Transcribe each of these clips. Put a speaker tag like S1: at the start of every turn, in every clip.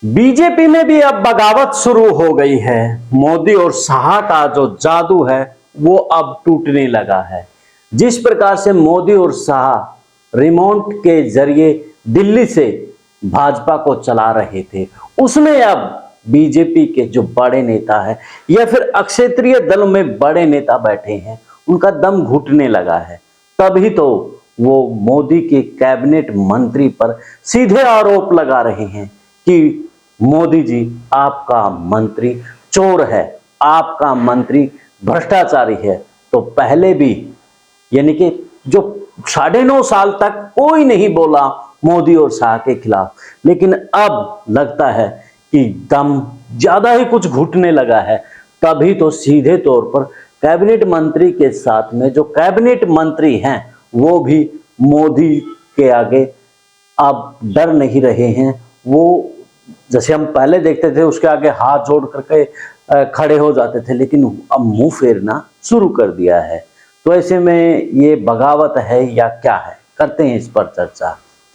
S1: BJP में भी अब बगावत शुरू हो गई है। मोदी और शाह का जो जादू है वो अब टूटने लगा है। जिस प्रकार से मोदी और शाह रिमोट के जरिए दिल्ली से भाजपा को चला रहे थे, उसमें अब बीजेपी के जो बड़े नेता है या फिर अक्षेत्रीय दल में बड़े नेता बैठे हैं, उनका दम घुटने लगा है। तभी तो वो मोदी के कैबिनेट मंत्री पर सीधे आरोप लगा रहे हैं कि मोदी जी, आपका मंत्री चोर है, आपका मंत्री भ्रष्टाचारी है। तो पहले भी यानी कि जो 9.5 साल तक कोई नहीं बोला मोदी और शाह के खिलाफ, लेकिन अब लगता है कि दम ज्यादा ही कुछ घुटने लगा है। तभी तो सीधे तौर पर कैबिनेट मंत्री के साथ में जो कैबिनेट मंत्री हैं वो भी मोदी के आगे अब डर नहीं रहे हैं। वो जैसे हम पहले देखते थे उसके आगे हाथ जोड़ करके खड़े हो जाते थे, लेकिन अब मुंह फेरना शुरू कर दिया है। तो ऐसे में ये बगावत है या क्या है, करते हैं इस पर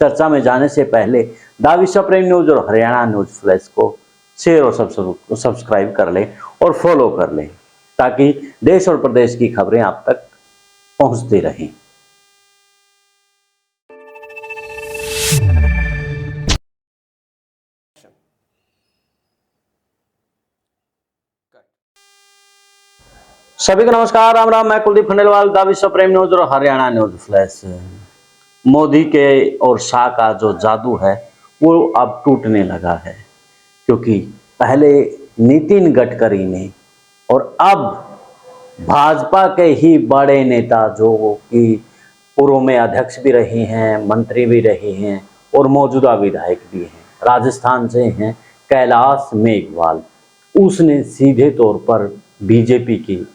S1: चर्चा में जाने से पहले द विश्व प्रेम न्यूज और हरियाणा न्यूज फ्लैश को शेयर और सब्सक्राइब कर लें और फॉलो कर लें, ताकि देश और प्रदेश की खबरें आप तक पहुंचती रहें। सभी को नमस्कार, राम राम। मैं कुलदीप खंडेलवाल, द विश्व प्रेम न्यूज और हरियाणा न्यूज फ्लैश। मोदी के और शाह का जो जादू है वो अब टूटने लगा है, क्योंकि पहले नितिन गडकरी ने और अब भाजपा के ही बड़े नेता जो कि पूर्व में अध्यक्ष भी रहे हैं, मंत्री भी रहे हैं और मौजूदा विधायक भी हैं, राजस्थान से हैं कैलाश मेघवाल, उसने सीधे तौर पर बीजेपी की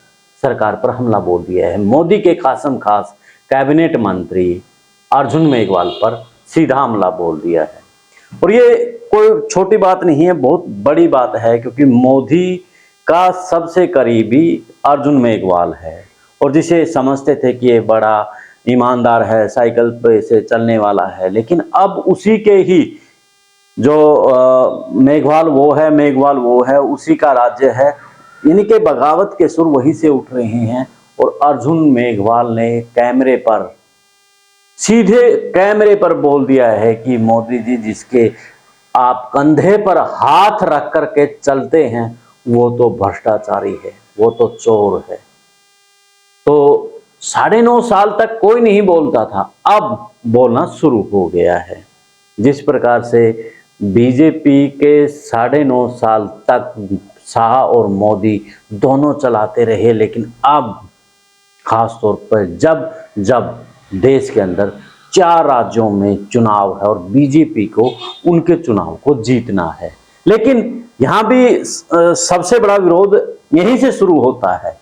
S1: सरकार पर हमला बोल दिया है। मोदी के खासम खास कैबिनेट मंत्री अर्जुन मेघवाल पर सीधा हमला बोल दिया है। और ये कोई छोटी बात नहीं है, बहुत बड़ी बात है, क्योंकि मोदी का सबसे करीबी अर्जुन मेघवाल है और जिसे समझते थे कि ये बड़ा ईमानदार है, साइकिल पे से चलने वाला है, लेकिन अब उसी के ही जो मेघवाल वो है, उसी का राज्य है। यानी कि बगावत के सुर वहीं से उठ रहे हैं। और अर्जुन मेघवाल ने सीधे कैमरे पर बोल दिया है कि मोदी जी, जिसके आप कंधे पर हाथ रख करके चलते हैं, वो तो भ्रष्टाचारी है, वो तो चोर है। तो 9.5 साल तक कोई नहीं बोलता था, अब बोलना शुरू हो गया है। जिस प्रकार से बीजेपी के 9.5 साल तक शाह और मोदी दोनों चलाते रहे, लेकिन अब खास तौर पर जब देश के अंदर 4 राज्यों में चुनाव है और बीजेपी को उनके चुनाव को जीतना है, लेकिन यहाँ भी सबसे बड़ा विरोध यहीं से शुरू होता है।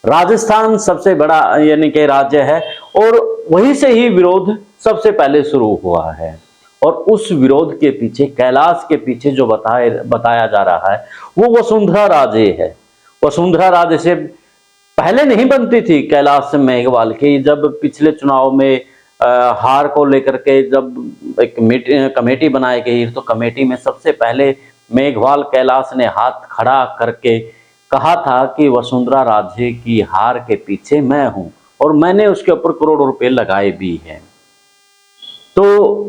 S1: राजस्थान सबसे बड़ा यानी कि राज्य है और वहीं से ही विरोध सबसे पहले शुरू हुआ है। और उस विरोध के पीछे, कैलाश के पीछे जो बताया जा रहा है वो वसुंधरा राजे है। वसुंधरा राजे से पहले नहीं बनती थी कैलाश मेघवाल की। जब पिछले चुनाव में हार को लेकर के जब एक कमेटी बनाई गई, तो कमेटी में सबसे पहले मेघवाल कैलाश ने हाथ खड़ा करके कहा था कि वसुंधरा राजे की हार के पीछे मैं हूं और मैंने उसके ऊपर करोड़ों रुपए लगाए भी हैं। तो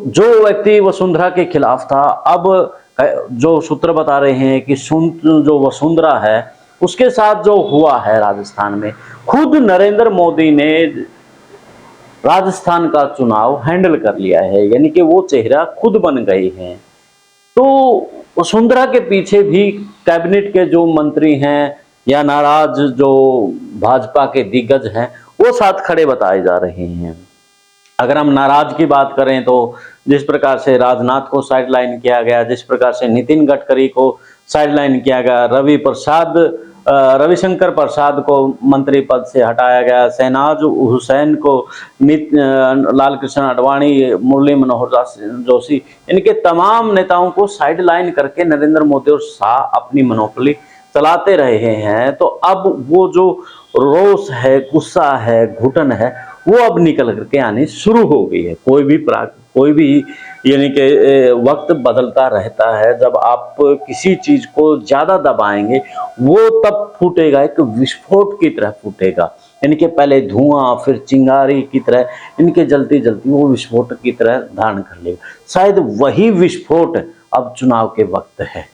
S1: जो व्यक्ति वसुंधरा के खिलाफ था, अब जो सूत्र बता रहे हैं कि जो वसुंधरा है उसके साथ जो हुआ है राजस्थान में, खुद नरेंद्र मोदी ने राजस्थान का चुनाव हैंडल कर लिया है, यानी कि वो चेहरा खुद बन गए हैं। तो वसुंधरा के पीछे भी कैबिनेट के जो मंत्री हैं या नाराज जो भाजपा के दिग्गज हैं वो साथ खड़े बताए जा रहे हैं। अगर हम नाराज की बात करें तो जिस प्रकार से राजनाथ को साइडलाइन किया गया, जिस प्रकार से नितिन गडकरी को साइडलाइन किया गया, रविशंकर प्रसाद को मंत्री पद से हटाया गया, शहनाज हुसैन को, लाल कृष्ण आडवाणी, मुरली मनोहर जोशी, इनके तमाम नेताओं को साइडलाइन करके नरेंद्र मोदी और शाह अपनी मोनोपोली चलाते रहे हैं। तो अब वो जो रोष है, गुस्सा है, घुटन है, वो अब निकल करके आनी शुरू हो गई है। कोई भी यानी कि वक्त बदलता रहता है, जब आप किसी चीज को ज्यादा दबाएंगे वो तब फूटेगा, एक विस्फोट की तरह फूटेगा। यानी कि पहले धुआं फिर चिंगारी की तरह इनके जलती जलती वो विस्फोट की तरह धारण कर लेगा। शायद वही विस्फोट अब चुनाव के वक्त है।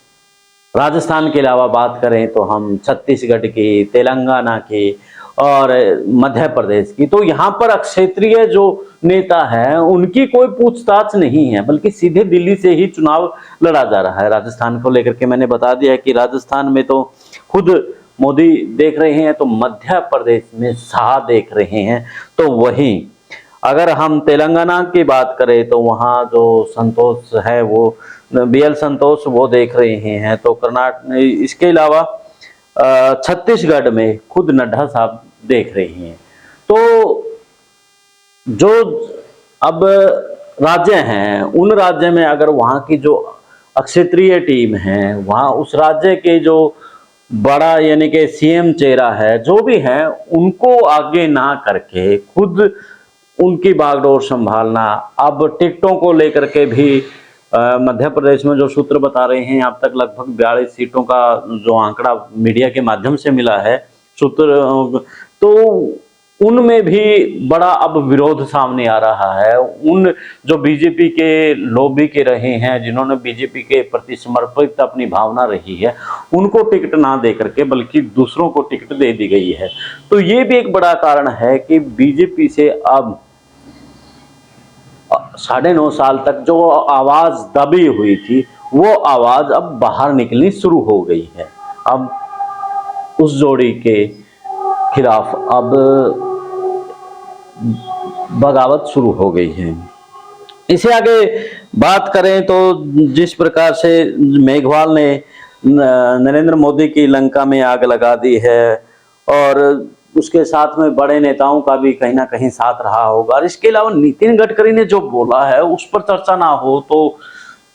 S1: राजस्थान के अलावा बात करें तो हम छत्तीसगढ़ की, तेलंगाना की और मध्य प्रदेश की, तो यहाँ पर क्षेत्रीय जो नेता हैं उनकी कोई पूछताछ नहीं है, बल्कि सीधे दिल्ली से ही चुनाव लड़ा जा रहा है। राजस्थान को लेकर के मैंने बता दिया कि राजस्थान में तो खुद मोदी देख रहे हैं, तो मध्य प्रदेश में शाह देख रहे हैं। तो वहीं अगर हम तेलंगाना की बात करें तो वहाँ जो संतोष है वो BL संतोष वो देख रहे हैं। तो कर्नाटक, इसके अलावा छत्तीसगढ़ में खुद नड्डा साहब देख रहे हैं। तो जो अब राज्य हैं उन राज्य में अगर वहाँ की जो क्षेत्रीय टीम है, वहाँ उस राज्य के जो बड़ा यानी कि CM चेहरा है, जो भी है, उनको आगे ना करके खुद उनकी बागडोर संभालना। अब टिकटों को लेकर के भी मध्य प्रदेश में जो सूत्र बता रहे हैं, अब तक लगभग 42 सीटों का जो आंकड़ा मीडिया के माध्यम से मिला है सूत्र, तो उनमें भी बड़ा अब विरोध सामने आ रहा है। उन जो बीजेपी के लॉबी के रहे हैं, जिन्होंने बीजेपी के प्रति समर्पित अपनी भावना रही है, उनको टिकट ना दे करके बल्कि दूसरों को टिकट दे दी गई है। तो ये भी एक बड़ा कारण है कि बीजेपी से अब 9.5 साल तक जो आवाज दबी हुई थी वो आवाज अब बाहर निकलनी शुरू हो गई है। अब उस जोड़ी के खिलाफ अब बगावत शुरू हो गई है। इसे आगे बात करें तो जिस प्रकार से मेघवाल ने नरेंद्र मोदी की लंका में आग लगा दी है और उसके साथ में बड़े नेताओं का भी कहीं ना कहीं साथ रहा होगा, और इसके अलावा नितिन गडकरी ने जो बोला है उस पर चर्चा ना हो तो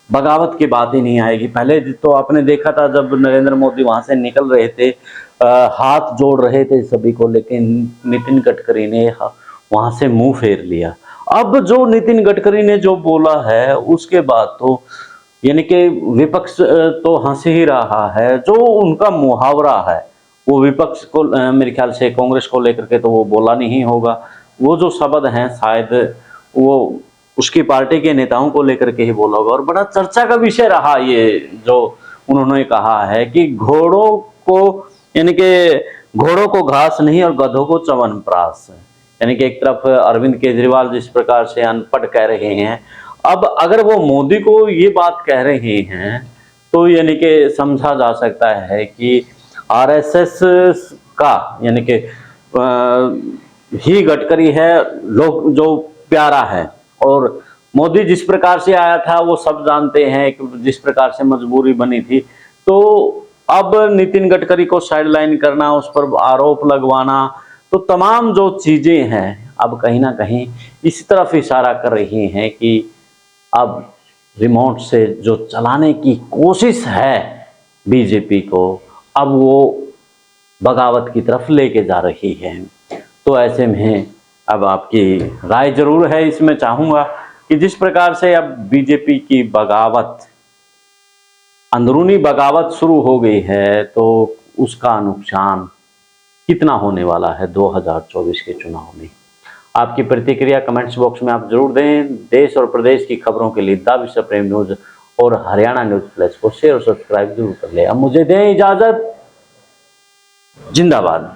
S1: बगावत की बात ही नहीं आएगी। पहले तो आपने देखा था जब नरेंद्र मोदी वहां से निकल रहे थे, हाथ जोड़ रहे थे सभी को, लेकिन नितिन गडकरी ने वहां से मुंह फेर लिया। अब जो नितिन गडकरी ने जो बोला है उसके बाद तो यानी कि विपक्ष तो हंस ही रहा है। जो उनका मुहावरा है वो विपक्ष को, मेरे ख्याल से कांग्रेस को लेकर के तो वो बोला नहीं होगा। वो जो शब्द हैं शायद वो उसकी पार्टी के नेताओं को लेकर के ही बोला होगा। और बड़ा चर्चा का विषय रहा ये जो उन्होंने कहा है कि घोड़ों को यानी कि घोड़ों को घास नहीं और गधों को च्यवनप्राश। यानी कि एक तरफ अरविंद केजरीवाल जिस प्रकार से अनपढ़ कह रहे हैं, अब अगर वो मोदी को ये बात कह रहे हैं तो यानी कि समझा जा सकता है कि RSS का यानी कि ही गडकरी है लोग जो प्यारा है, और मोदी जिस प्रकार से आया था वो सब जानते हैं कि जिस प्रकार से मजबूरी बनी थी। तो अब नितिन गडकरी को साइडलाइन करना, उस पर आरोप लगवाना, तो तमाम जो चीजें हैं अब कहीं ना कहीं इस तरफ इशारा कर रही हैं कि अब रिमोट से जो चलाने की कोशिश है बीजेपी को, अब वो बगावत की तरफ लेके जा रही है। तो ऐसे में अब आपकी राय जरूर है इसमें। चाहूंगा कि जिस प्रकार से अब बीजेपी की बगावत, अंदरूनी बगावत शुरू हो गई है, तो उसका नुकसान कितना होने वाला है 2024 के चुनाव में। आपकी प्रतिक्रिया कमेंट्स बॉक्स में आप जरूर दें। देश और प्रदेश की खबरों के लिए द विश्व प्रेम न्यूज और हरियाणा न्यूज प्लस को शेयर और सब्सक्राइब जरूर कर ले। अब मुझे दें इजाजत। जिंदाबाद।